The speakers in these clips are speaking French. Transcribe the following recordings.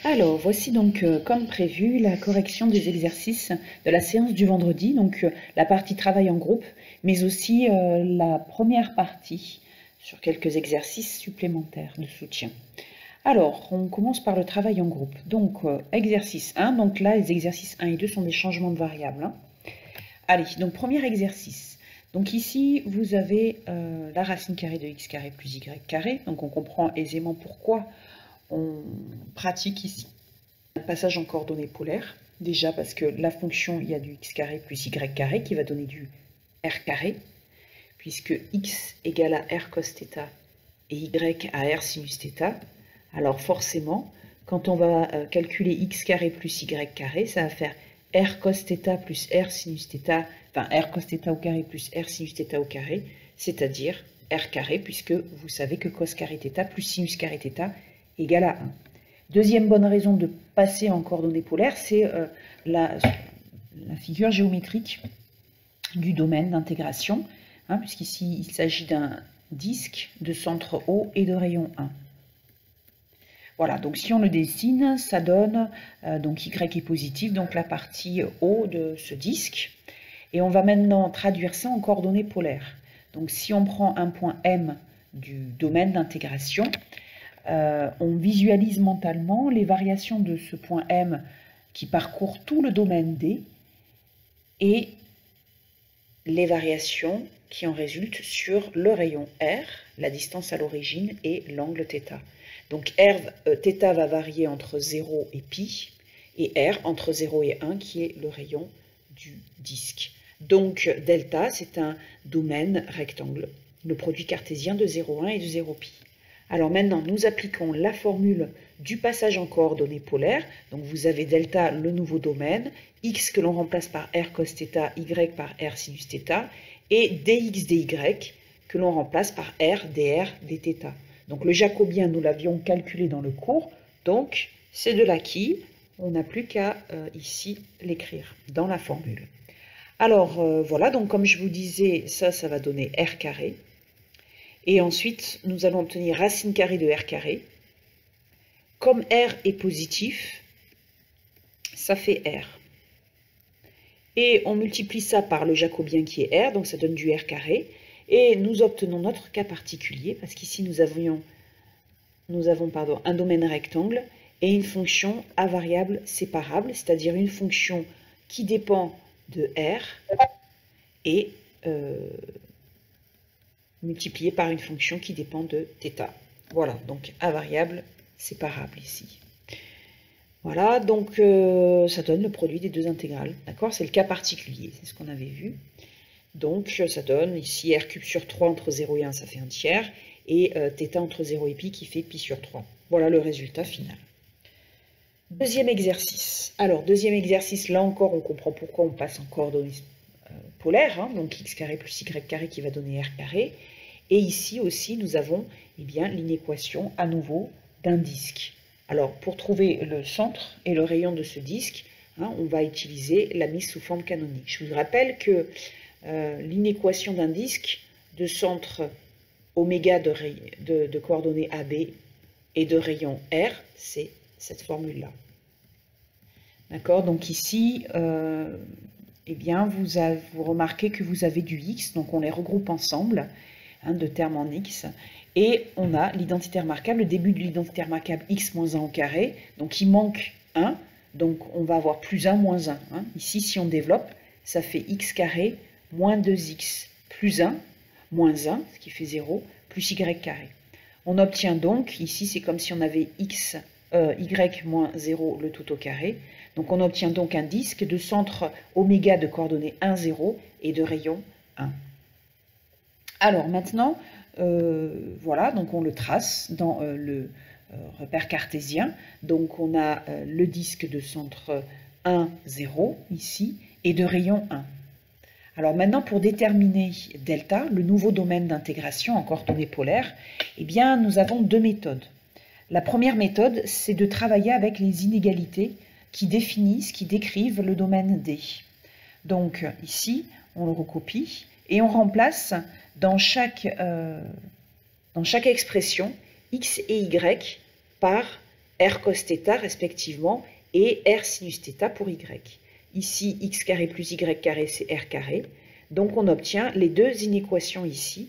Alors, voici donc, comme prévu, la correction des exercices de la séance du vendredi, donc la partie travail en groupe, mais aussi la première partie sur quelques exercices supplémentaires de soutien. Alors, on commence par le travail en groupe. Donc, exercice 1, donc là, les exercices 1 et 2 sont des changements de variables, hein. Allez, donc premier exercice. Donc ici, vous avez la racine carrée de x carré plus y carré, donc on comprend aisément pourquoi on pratique ici un passage en coordonnées polaires. Déjà parce que la fonction, il y a du x carré plus y carré qui va donner du r carré, puisque x égale à r cos θ et y à r sinus θ. Alors forcément, quand on va calculer x carré plus y carré, ça va faire r cos θ plus r sinus θ, enfin r cos θ au carré plus r sinus θ au carré, c'est-à-dire r carré, puisque vous savez que cos carré θ plus sinus carré θ égale à 1. Deuxième bonne raison de passer en coordonnées polaires, c'est la figure géométrique du domaine d'intégration, hein, puisqu'ici il s'agit d'un disque de centre O et de rayon 1. Voilà, donc si on le dessine, ça donne, donc y est positif, donc la partie O de ce disque. Et on va maintenant traduire ça en coordonnées polaires. Donc si on prend un point M du domaine d'intégration, on visualise mentalement les variations de ce point M qui parcourt tout le domaine D et les variations qui en résultent sur le rayon R, la distance à l'origine et l'angle θ. Donc θ va varier entre 0 et pi, et R entre 0 et 1 qui est le rayon du disque. Donc delta, c'est un domaine rectangle, le produit cartésien de 0,1 et de 0 pi. Alors maintenant, nous appliquons la formule du passage en coordonnées polaires. Donc vous avez delta, le nouveau domaine, x que l'on remplace par r cos θ, y par r sinus θ, et dx dy que l'on remplace par r dr dθ. Donc le jacobien, nous l'avions calculé dans le cours, donc c'est de l'acquis, on n'a plus qu'à ici l'écrire dans la formule. Alors voilà, donc comme je vous disais, ça va donner r carré. Et ensuite, nous allons obtenir racine carrée de r carré. Comme r est positif, ça fait r. Et on multiplie ça par le jacobien qui est r, donc ça donne du r carré. Et nous obtenons notre cas particulier, parce qu'ici nous avons un domaine rectangle et une fonction à variable séparable, c'est-à-dire une fonction qui dépend de r et multiplié par une fonction qui dépend de θ. Voilà, donc à variable séparable ici. Voilà, donc ça donne le produit des deux intégrales. D'accord, c'est le cas particulier, c'est ce qu'on avait vu. Donc ça donne ici r cube sur 3 entre 0 et 1, ça fait un tiers, et θ entre 0 et pi qui fait pi sur 3. Voilà le résultat final. Deuxième exercice. Alors, deuxième exercice, là encore, on comprend pourquoi on passe en coordonnées polaires, hein, donc x carré plus y carré qui va donner r carré. Et ici aussi, nous avons l'inéquation à nouveau d'un disque. Alors, pour trouver le centre et le rayon de ce disque, hein, on va utiliser la mise sous forme canonique. Je vous rappelle que l'inéquation d'un disque de centre oméga de coordonnées AB et de rayon R, c'est cette formule-là. D'accord, donc ici, eh bien, vous remarquez que vous avez du x, donc on les regroupe ensemble, hein, de termes en x, et on a l'identité remarquable, le début de l'identité remarquable x moins 1 au carré, donc il manque 1, donc on va avoir plus 1, moins 1. Hein. Ici, si on développe, ça fait x carré moins 2x plus 1, moins 1, ce qui fait 0, plus y carré. On obtient donc, ici c'est comme si on avait y moins 0 le tout au carré. Donc on obtient donc un disque de centre oméga de coordonnées 1, 0 et de rayon 1. Alors maintenant, voilà, donc on le trace dans le repère cartésien. Donc on a le disque de centre 1, 0 ici et de rayon 1. Alors maintenant, pour déterminer delta, le nouveau domaine d'intégration en coordonnées polaires, eh bien, nous avons deux méthodes. La première méthode, c'est de travailler avec les inégalités qui définissent, qui décrivent le domaine D. Donc ici, on le recopie et on remplace dans chaque expression x et y par R cos θ respectivement et R sinus θ pour Y. Ici, x carré plus y carré, c'est r carré. Donc on obtient les deux inéquations ici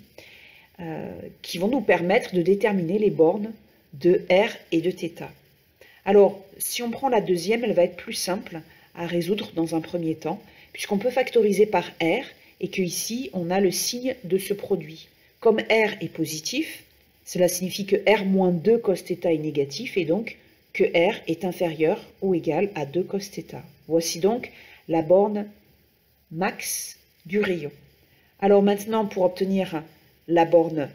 qui vont nous permettre de déterminer les bornes de r et de θ. Alors, si on prend la deuxième, elle va être plus simple à résoudre dans un premier temps, puisqu'on peut factoriser par r et qu'ici, on a le signe de ce produit. Comme r est positif, cela signifie que r moins 2 cos θ est négatif et donc que r est inférieur ou égal à 2 cos θ. Voici donc la borne max du rayon. Alors maintenant, pour obtenir la borne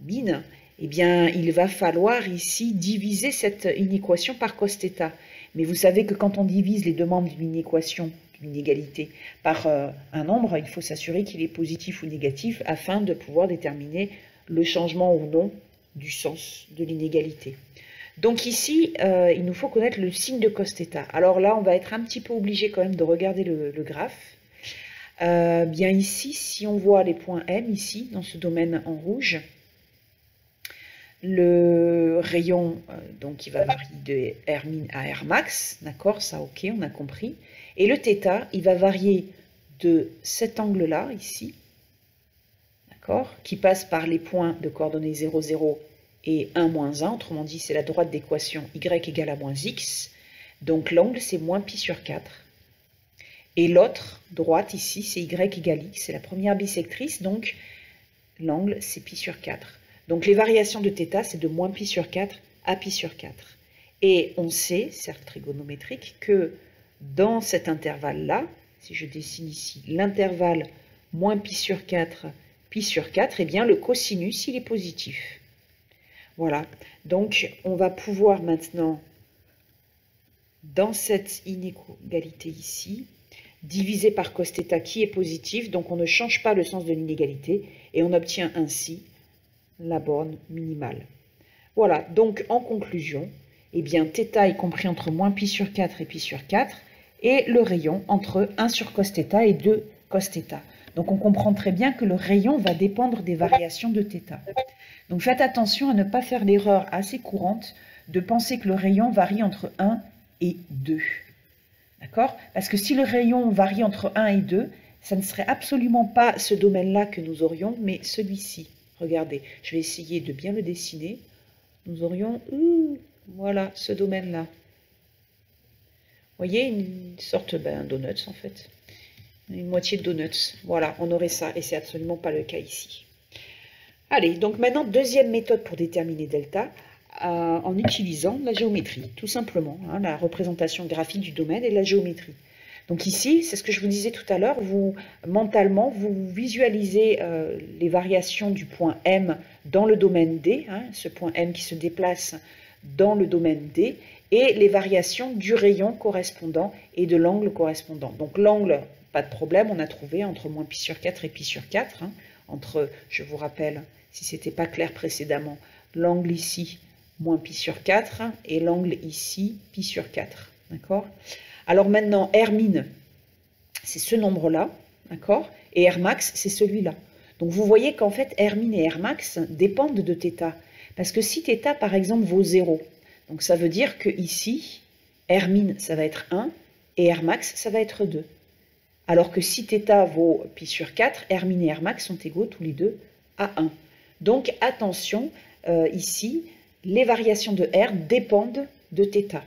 min, eh bien, il va falloir ici diviser cette inéquation par cos θ. Mais vous savez que quand on divise les deux membres d'une inéquation, d'une égalité, par un nombre, il faut s'assurer qu'il est positif ou négatif afin de pouvoir déterminer le changement ou non du sens de l'inégalité. Donc ici, il nous faut connaître le signe de cos θ. Alors là, on va être un petit peu obligé quand même de regarder le graphe. Bien ici, si on voit les points M, ici, dans ce domaine en rouge, le rayon, donc il va varier de R min à R max, d'accord, ça ok, on a compris. Et le θ, il va varier de cet angle-là, ici, d'accord, qui passe par les points de coordonnées 0, 0 et 1, moins 1, autrement dit, c'est la droite d'équation y égale à moins x, donc l'angle, c'est moins pi sur 4. Et l'autre droite, ici, c'est y égale x, c'est la première bisectrice, donc l'angle, c'est pi sur 4. Donc les variations de θ, c'est de moins pi sur 4 à pi sur 4. Et on sait, cercle trigonométrique, que dans cet intervalle-là, si je dessine ici l'intervalle moins pi sur 4, pi sur 4, eh bien le cosinus, il est positif. Voilà, donc on va pouvoir maintenant, dans cette inégalité ici, diviser par cos θ qui est positif, donc on ne change pas le sens de l'inégalité, et on obtient ainsi la borne minimale. Voilà, donc en conclusion, eh bien θ est compris entre moins pi sur 4 et pi sur 4, et le rayon entre 1 sur cos θ et 2 cos θ. Donc on comprend très bien que le rayon va dépendre des variations de θ. Donc faites attention à ne pas faire l'erreur assez courante de penser que le rayon varie entre 1 et 2. D'accord? Parce que si le rayon varie entre 1 et 2, ça ne serait absolument pas ce domaine-là que nous aurions, mais celui-ci. Regardez, je vais essayer de bien le dessiner. Nous aurions, voilà, ce domaine-là. Vous voyez, une sorte d'un donut en fait. Une moitié de donuts. Voilà, on aurait ça, et c'est absolument pas le cas ici. Allez, donc maintenant, deuxième méthode pour déterminer delta, en utilisant la géométrie, tout simplement, hein, la représentation graphique du domaine et la géométrie. Donc ici, c'est ce que je vous disais tout à l'heure, mentalement, vous visualisez les variations du point M dans le domaine D, hein, ce point M qui se déplace dans le domaine D, et les variations du rayon correspondant et de l'angle correspondant. Donc l'angle, pas de problème, on a trouvé entre moins pi sur 4 et pi sur 4, hein, entre, je vous rappelle, si ce n'était pas clair précédemment, l'angle ici, moins pi sur 4, et l'angle ici, pi sur 4, d'accord? Alors maintenant, R min, c'est ce nombre-là, d'accord? Et R max, c'est celui-là. Donc vous voyez qu'en fait, R min et R max dépendent de θ. Parce que si θ, par exemple, vaut 0, donc ça veut dire que ici, R min, ça va être 1, et R max, ça va être 2. Alors que si θ vaut pi sur 4, R min et R max sont égaux tous les deux à 1. Donc attention, ici, les variations de R dépendent de θ.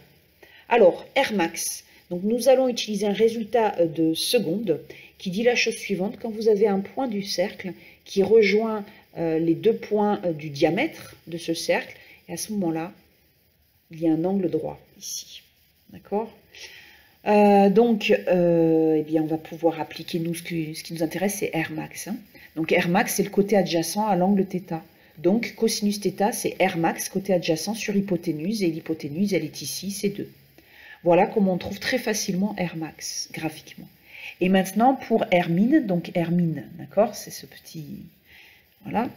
Alors, R max, donc nous allons utiliser un résultat de seconde qui dit la chose suivante. Quand vous avez un point du cercle qui rejoint les deux points du diamètre de ce cercle, et à ce moment-là, il y a un angle droit ici. D'accord? Eh bien, on va pouvoir appliquer, ce qui nous intéresse, c'est R max. Hein. Donc R max, c'est le côté adjacent à l'angle θ. Donc cosinus θ, c'est R max, côté adjacent sur hypoténuse, et l'hypoténuse, elle est ici, c'est 2. Voilà comment on trouve très facilement R max, graphiquement. Et maintenant, pour R min, donc R min, d'accord, c'est ce petit... Voilà.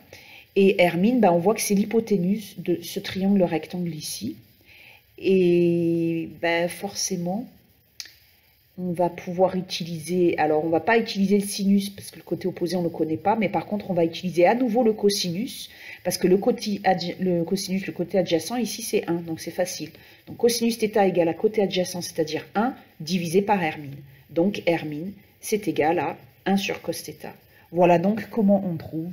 Et R min, on voit que c'est l'hypoténuse de ce triangle rectangle ici. Et forcément, on va pouvoir utiliser, alors on ne va pas utiliser le sinus parce que le côté opposé on ne le connaît pas, mais par contre on va utiliser à nouveau le cosinus parce que le cosinus, le côté adjacent ici c'est 1, donc c'est facile. Donc cosinus θ égale à côté adjacent, c'est-à-dire 1 divisé par Hermine. Donc Hermine c'est égal à 1 sur cos θ. Voilà donc comment on trouve,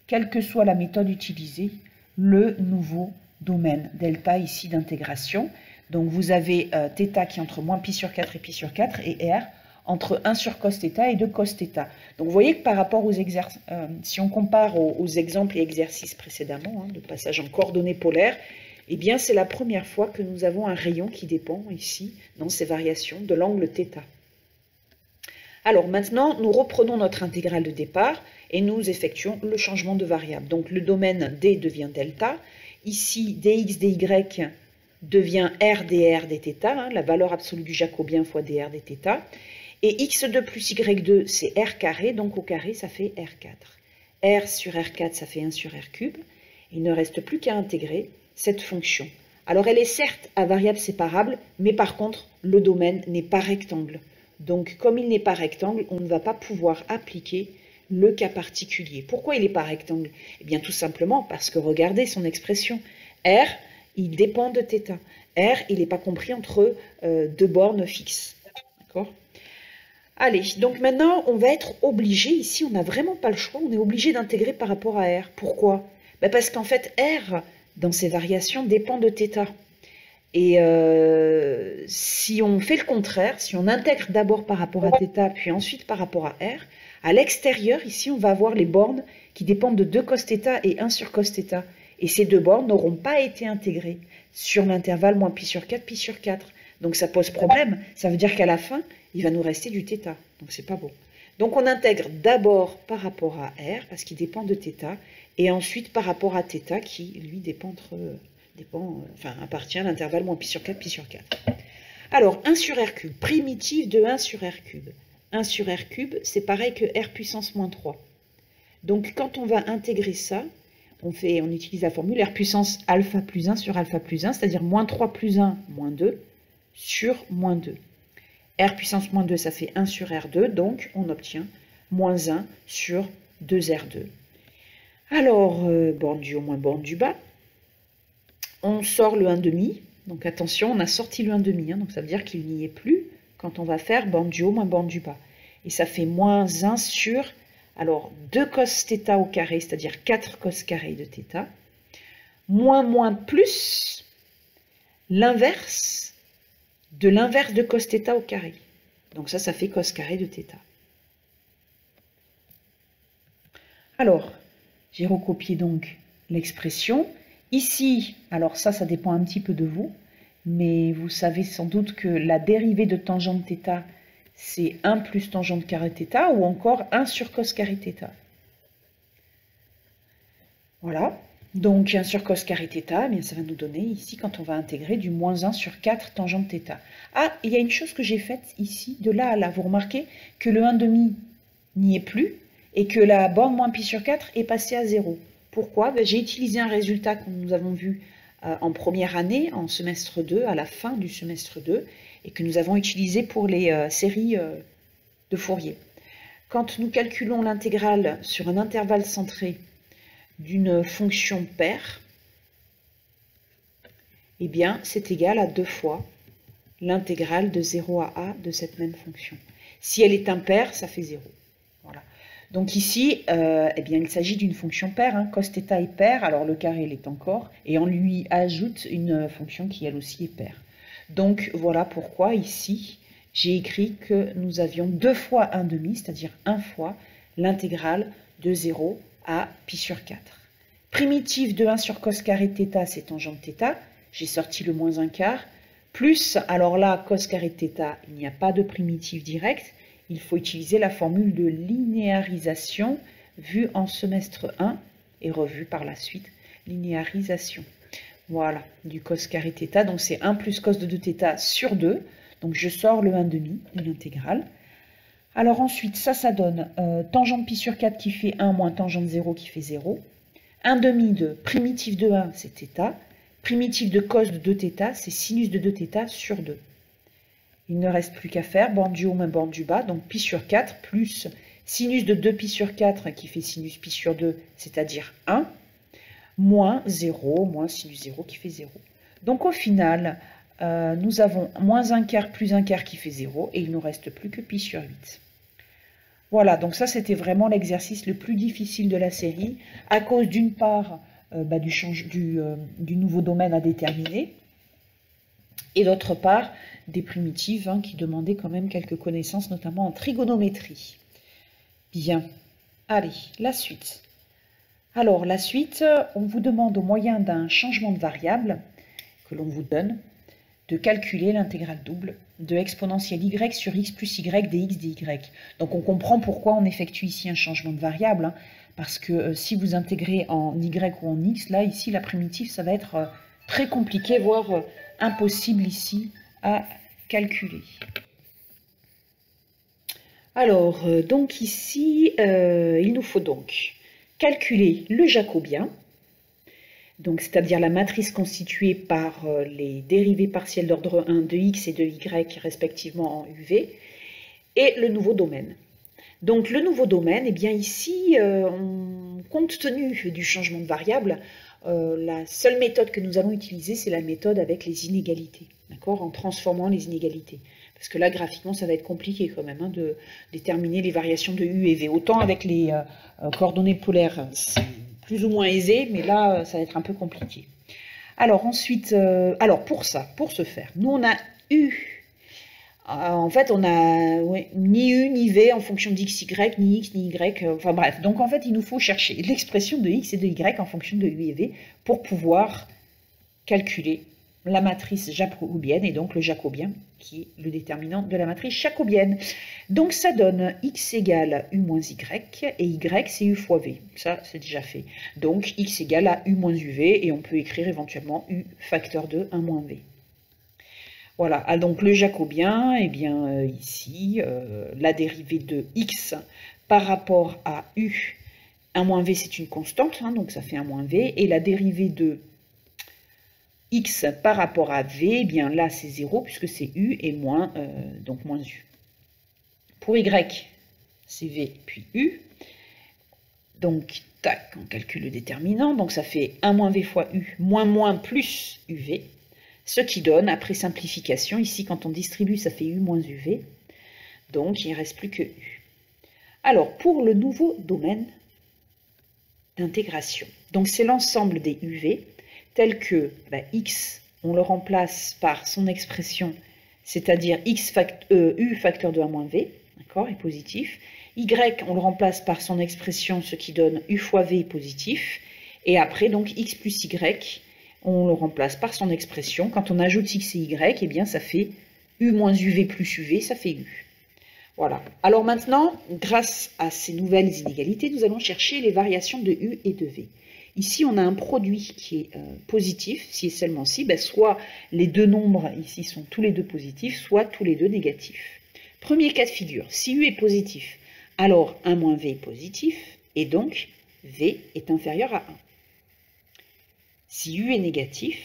quelle que soit la méthode utilisée, le nouveau domaine delta ici d'intégration. Donc vous avez θ qui est entre moins pi sur 4 et pi sur 4 et R entre 1 sur cos θ et 2 cos θ. Donc vous voyez que par rapport aux exercices, si on compare aux exemples et exercices précédemment, de passage en coordonnées polaires, eh bien c'est la première fois que nous avons un rayon qui dépend ici, dans ces variations, de l'angle θ. Alors maintenant, nous reprenons notre intégrale de départ et nous effectuons le changement de variable. Donc le domaine D devient delta. Ici, dx, dy devient r dr dθ, la valeur absolue du jacobien fois dr dθ. Et x2 plus y2, c'est r carré, donc au carré, ça fait r4. R sur r4, ça fait 1 sur r cube. Il ne reste plus qu'à intégrer cette fonction. Alors elle est certes à variable séparable, mais par contre, le domaine n'est pas rectangle. Donc comme il n'est pas rectangle, on ne va pas pouvoir appliquer le cas particulier. Pourquoi il n'est pas rectangle? Eh bien tout simplement parce que regardez son expression. R, il dépend de θ. R, il n'est pas compris entre deux bornes fixes. D'accord? Allez, donc maintenant, on va être obligé, ici, on n'a vraiment pas le choix, on est obligé d'intégrer par rapport à R. Pourquoi? Ben parce qu'en fait, R, dans ses variations, dépend de θ. Et si on fait le contraire, si on intègre d'abord par rapport à θ, puis ensuite par rapport à R, à l'extérieur, ici, on va avoir les bornes qui dépendent de 2 cos θ et 1 sur cos θ. Et ces deux bornes n'auront pas été intégrées sur l'intervalle moins pi sur 4, pi sur 4. Donc ça pose problème. Ça veut dire qu'à la fin, il va nous rester du θ. Donc c'est pas bon. Donc on intègre d'abord par rapport à R, parce qu'il dépend de θ, et ensuite par rapport à θ, qui lui appartient à l'intervalle moins pi sur 4, pi sur 4. Alors 1 sur R cube, primitive de 1 sur R cube. 1 sur R cube, c'est pareil que R puissance moins 3. Donc quand on va intégrer ça, on utilise la formule R puissance alpha plus 1 sur alpha plus 1, c'est-à-dire moins 3 plus 1, moins 2, sur moins 2. R puissance moins 2, ça fait 1 sur R2, donc on obtient moins 1 sur 2R2. Alors, borne du haut moins borne du bas, on sort le 1,5, donc attention, on a sorti le 1,5, donc ça veut dire qu'il n'y est plus quand on va faire borne du haut moins borne du bas. Et ça fait moins 1 sur, alors 2 cos θ au carré, c'est-à-dire 4 cos carré de θ, moins plus l'inverse de l'inverse de cos θ au carré. Donc ça fait cos carré de θ. Alors, j'ai recopié donc l'expression. Ici, alors ça dépend un petit peu de vous, mais vous savez sans doute que la dérivée de tangente θ, c'est 1 plus tangente carré θ, ou encore 1 sur cos carré θ. Voilà. Donc 1 sur cos carré θ, eh bien, ça va nous donner ici, quand on va intégrer, du moins 1 sur 4 tangente θ. Ah, il y a une chose que j'ai faite ici, de là à là. Vous remarquez que le 1,5 n'y est plus et que la borne moins pi sur 4 est passée à 0. Pourquoi? Ben, j'ai utilisé un résultat que nous avons vu en première année, en semestre 2, à la fin du semestre 2, et que nous avons utilisé pour les séries de Fourier. Quand nous calculons l'intégrale sur un intervalle centré d'une fonction paire, eh bien, c'est égal à 2 fois l'intégrale de 0 à a de cette même fonction. Si elle est impaire, ça fait 0. Voilà. Donc ici, eh bien, il s'agit d'une fonction paire. Cos θ est paire, alors le carré l'est encore, et on lui ajoute une fonction qui elle aussi est paire. Donc voilà pourquoi ici, j'ai écrit que nous avions 2 fois 1,5, c'est-à-dire 1 fois l'intégrale de 0 à pi sur 4. Primitive de 1 sur cos carré θ, c'est tangente θ. J'ai sorti le moins 1 quart. Plus, alors là, cos carré θ, il n'y a pas de primitive directe. Il faut utiliser la formule de linéarisation vue en semestre 1 et revue par la suite. Linéarisation. Voilà, du cos carré θ. Donc c'est 1 plus cos de 2θ sur 2. Donc je sors le 1,5 de l'intégrale. Alors ensuite, ça donne tangente pi sur 4 qui fait 1 moins tangente 0 qui fait 0. 1,5 de primitive de 1, c'est θ. Primitive de cos de 2θ, c'est sinus de 2θ sur 2. Il ne reste plus qu'à faire borne du haut moins borne du bas, donc pi sur 4 plus sinus de 2 pi sur 4 qui fait sinus pi sur 2, c'est-à-dire 1, moins 0, moins sinus 0 qui fait 0. Donc au final, nous avons moins 1 quart plus 1 quart qui fait 0, et il ne nous reste plus que pi sur 8. Voilà, donc ça c'était vraiment l'exercice le plus difficile de la série, à cause d'une part du nouveau domaine à déterminer, et d'autre part des primitives qui demandaient quand même quelques connaissances, notamment en trigonométrie. Bien, allez, la suite. Alors la suite, on vous demande au moyen d'un changement de variable que l'on vous donne, de calculer l'intégrale double de exponentielle y sur x plus y dx dy. Donc on comprend pourquoi on effectue ici un changement de variable, parce que si vous intégrez en y ou en x, là ici la primitive ça va être très compliqué, voire impossible ici à calculer. Alors donc ici il nous faut donc calculer le jacobien, donc c'est-à-dire la matrice constituée par les dérivées partielles d'ordre 1 de x et de y respectivement en UV, et le nouveau domaine. Donc le nouveau domaine, eh bien ici, compte tenu du changement de variable, la seule méthode que nous allons utiliser, c'est la méthode avec les inégalités, d'accord, en transformant les inégalités. Parce que là, graphiquement, ça va être compliqué quand même de déterminer les variations de U et V. Autant avec les coordonnées polaires, c'est plus ou moins aisé, mais là, ça va être un peu compliqué. Alors ensuite, pour ce faire, nous on a U. En fait, on a ni U ni V en fonction d'x, y, ni x, ni y, enfin bref. Donc en fait, il nous faut chercher l'expression de x et de y en fonction de U et V pour pouvoir calculer la matrice jacobienne et donc le jacobien qui est le déterminant de la matrice jacobienne. Donc ça donne x égale u moins y et y c'est u fois v. Ça c'est déjà fait. Donc x égale à u moins uv et on peut écrire éventuellement u facteur de 1 moins v. Voilà, donc le jacobien, eh bien ici, la dérivée de x par rapport à u, 1 moins v c'est une constante, donc ça fait 1 moins v, et la dérivée de x par rapport à v, eh bien là c'est 0 puisque c'est u et moins, donc moins u. Pour y, c'est v puis u. Donc, tac, on calcule le déterminant. Donc ça fait 1 moins v fois u, moins plus uv. Ce qui donne, après simplification, ici quand on distribue, ça fait u moins uv. Donc il ne reste plus que u. Alors, pour le nouveau domaine d'intégration, donc c'est l'ensemble des uv, tel que x, on le remplace par son expression, c'est-à-dire u facteur de 1 moins v, d'accord, est positif. Y, on le remplace par son expression, ce qui donne u fois v positif. Et après, donc, x plus y, on le remplace par son expression. Quand on ajoute x et y, eh bien, ça fait u moins uv plus uv, ça fait u. Voilà. Alors maintenant, grâce à ces nouvelles inégalités, nous allons chercher les variations de u et de v. Ici, on a un produit qui est positif, si et seulement si, soit les deux nombres ici sont tous les deux positifs, soit tous les deux négatifs. Premier cas de figure, si u est positif, alors 1 moins v est positif, et donc v est inférieur à 1. Si u est négatif,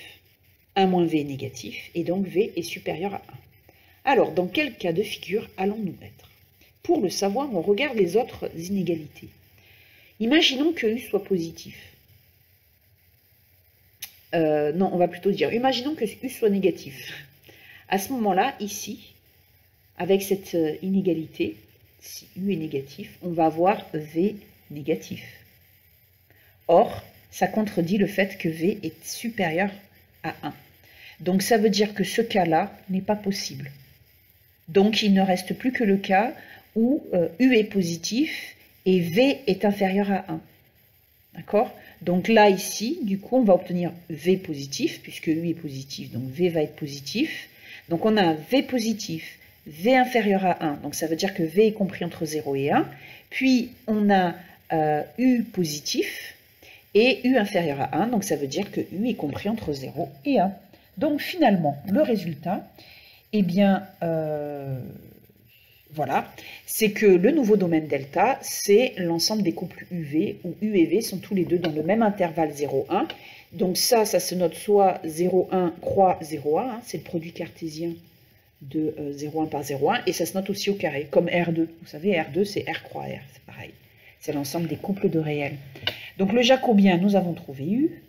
1 moins v est négatif, et donc v est supérieur à 1. Alors, dans quel cas de figure allons-nous être? Pour le savoir, on regarde les autres inégalités. Imaginons que u soit positif. Non, on va plutôt dire, imaginons que u soit négatif. À ce moment-là, ici, avec cette inégalité, si u est négatif, on va avoir v négatif. Or, ça contredit le fait que v est supérieur à 1. Donc ça veut dire que ce cas-là n'est pas possible. Donc il ne reste plus que le cas où u est positif et v est inférieur à 1. D'accord? Donc là, ici, du coup, on va obtenir v positif, puisque u est positif, donc v va être positif. Donc on a un v positif, v inférieur à 1, donc ça veut dire que v est compris entre 0 et 1. Puis on a u positif et u inférieur à 1, donc ça veut dire que u est compris entre 0 et 1. Donc finalement, le résultat, eh bien, voilà, c'est que le nouveau domaine delta, c'est l'ensemble des couples UV, où U et V sont tous les deux dans le même intervalle 0,1. Donc ça se note soit 0,1 croix 0,1, c'est le produit cartésien de 0,1 par 0,1, et ça se note aussi au carré, comme R2. Vous savez, R2, c'est R croix R, c'est pareil. C'est l'ensemble des couples de réels. Donc le jacobien, nous avons trouvé U.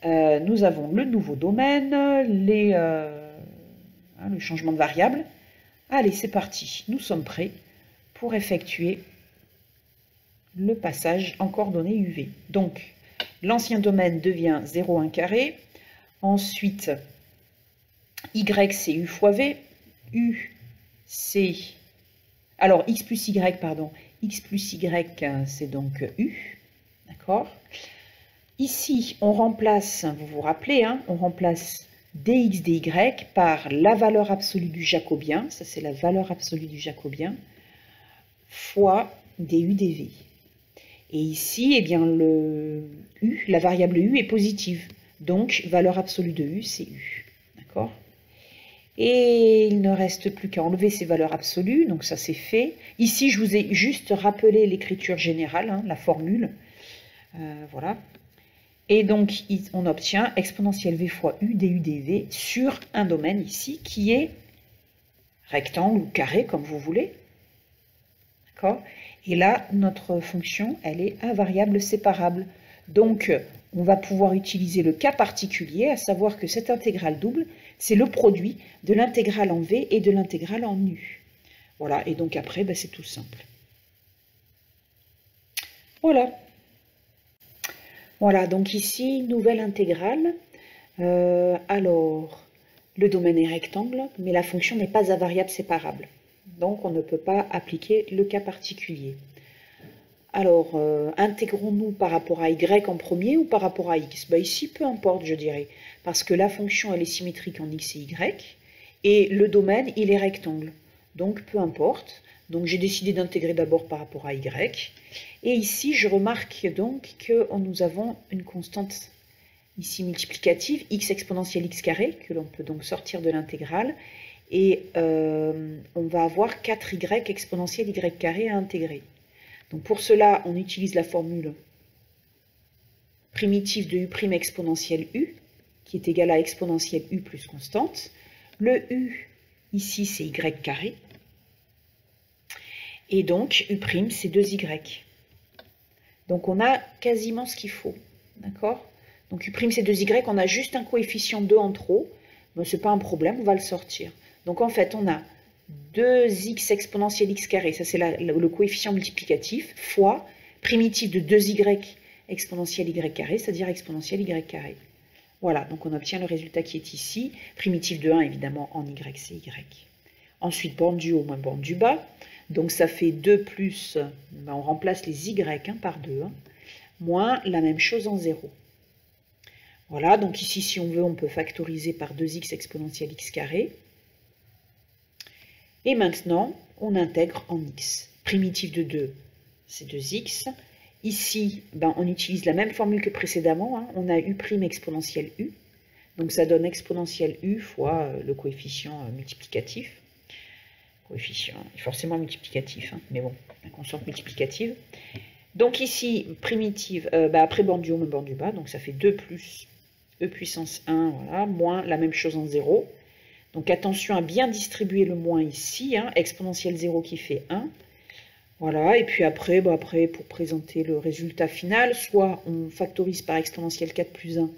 Nous avons le nouveau domaine, le changement de variable. Allez, c'est parti. Nous sommes prêts pour effectuer le passage en coordonnées UV. Donc, l'ancien domaine devient 0,1 carré. Ensuite, Y, c'est U fois V. U, c'est... Alors, X plus Y, pardon. X plus Y, c'est donc U. D'accord? Ici, on remplace, vous vous rappelez, hein, on remplace dx, dy par la valeur absolue du jacobien. Ça, c'est la valeur absolue du jacobien. Fois du, dv. Et ici, eh bien, la variable u est positive. Donc, valeur absolue de u, c'est u. D'accord? Et il ne reste plus qu'à enlever ces valeurs absolues. Donc, ça, c'est fait. Ici, je vous ai juste rappelé l'écriture générale, hein, la formule. Voilà. Et donc, on obtient exponentielle v fois u du dv sur un domaine ici qui est rectangle ou carré, comme vous voulez. D'accord? Et là, notre fonction, elle est invariable séparable. Donc, on va pouvoir utiliser le cas particulier, à savoir que cette intégrale double, c'est le produit de l'intégrale en v et de l'intégrale en u. Voilà, et donc après, ben, c'est tout simple. Voilà. Voilà, donc ici, nouvelle intégrale. Alors, le domaine est rectangle, mais la fonction n'est pas invariable séparable. Donc, on ne peut pas appliquer le cas particulier. Alors, intégrons-nous par rapport à y en premier ou par rapport à x? Ben, ici, peu importe, je dirais, parce que la fonction, elle est symétrique en x et y, et le domaine, il est rectangle. Donc, peu importe. Donc, j'ai décidé d'intégrer d'abord par rapport à y. Et ici, je remarque donc que nous avons une constante ici multiplicative, x exponentielle x carré, que l'on peut donc sortir de l'intégrale. Et on va avoir 4y exponentielle y carré à intégrer. Donc pour cela, on utilise la formule primitive de u' exponentielle u, qui est égale à exponentielle u plus constante. Le u, ici, c'est y carré. Et donc, u', c'est 2y. Donc on a quasiment ce qu'il faut. D'accord? Donc u', c'est 2y, on a juste un coefficient 2 en trop. Mais ce n'est pas un problème, on va le sortir. Donc en fait, on a 2x exponentielle x carré, ça c'est le coefficient multiplicatif, fois primitif de 2y exponentielle y carré, c'est-à-dire exponentielle y carré. Voilà, donc on obtient le résultat qui est ici. Primitif de 1, évidemment, en y, c'est y. Ensuite, borne du haut moins borne du bas. Donc ça fait 2 plus, ben on remplace les y par 2, moins la même chose en 0. Voilà, donc ici, si on veut, on peut factoriser par 2x exponentielle x carré. Et maintenant, on intègre en x. Primitif de 2, c'est 2x. Ici, ben, on utilise la même formule que précédemment. On a u' exponentielle u. Donc ça donne exponentielle u fois le coefficient multiplicatif. Coefficient forcément multiplicatif, mais bon, la constante multiplicative. Donc ici, primitive, après borne du haut, moins borne du bas. Donc ça fait 2 plus e puissance 1, voilà, moins la même chose en 0. Donc attention à bien distribuer le moins ici, exponentielle 0 qui fait 1. Voilà, et puis après, pour présenter le résultat final, soit on factorise par exponentielle 4 plus 1,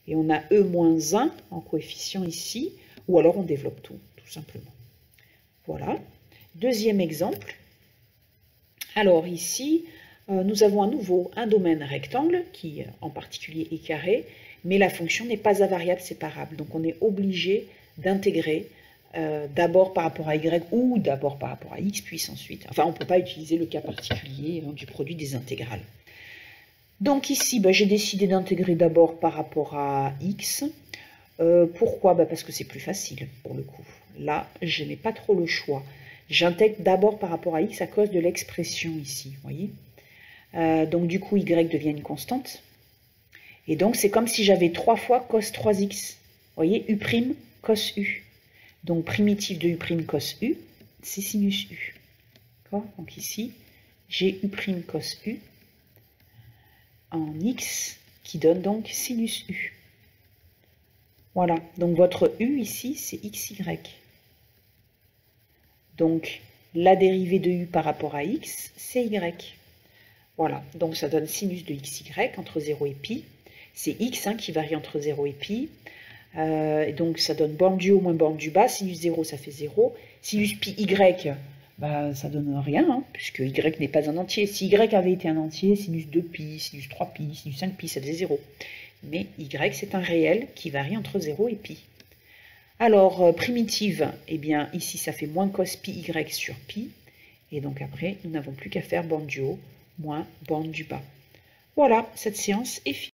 et on a e moins 1 en coefficient ici, ou alors on développe tout simplement. Voilà. Deuxième exemple. Alors ici, nous avons à nouveau un domaine rectangle, qui en particulier est carré, mais la fonction n'est pas invariable séparable. Donc on est obligé d'intégrer d'abord par rapport à y ou d'abord par rapport à x, puis ensuite. Enfin, on ne peut pas utiliser le cas particulier du produit des intégrales. Donc ici, j'ai décidé d'intégrer d'abord par rapport à x. Pourquoi? Parce que c'est plus facile pour le coup. Là, je n'ai pas trop le choix. J'intègre d'abord par rapport à x à cause de l'expression ici, voyez. Donc du coup, y devient une constante. Et donc, c'est comme si j'avais 3 fois cos 3x. Vous voyez, u' cos u. Donc, primitif de u' cos u, c'est sinus u. D'accord? Donc ici, j'ai u' cos u en x qui donne donc sinus u. Voilà. Donc, votre u ici, c'est xy. Donc, la dérivée de u par rapport à x, c'est y. Voilà, donc ça donne sinus de xy entre 0 et pi. C'est x qui varie entre 0 et pi. Et donc ça donne borne du haut moins borne du bas. Sinus 0, ça fait 0. Sinus pi y, bah, ça donne rien, puisque y n'est pas un entier. Si y avait été un entier, sinus 2pi, sinus 3pi, sinus 5pi, ça faisait 0. Mais y, c'est un réel qui varie entre 0 et pi. Alors, primitive, eh bien, ici, ça fait moins cos pi y sur pi. Et donc après, nous n'avons plus qu'à faire borne du haut moins borne du bas. Voilà, cette séance est finie.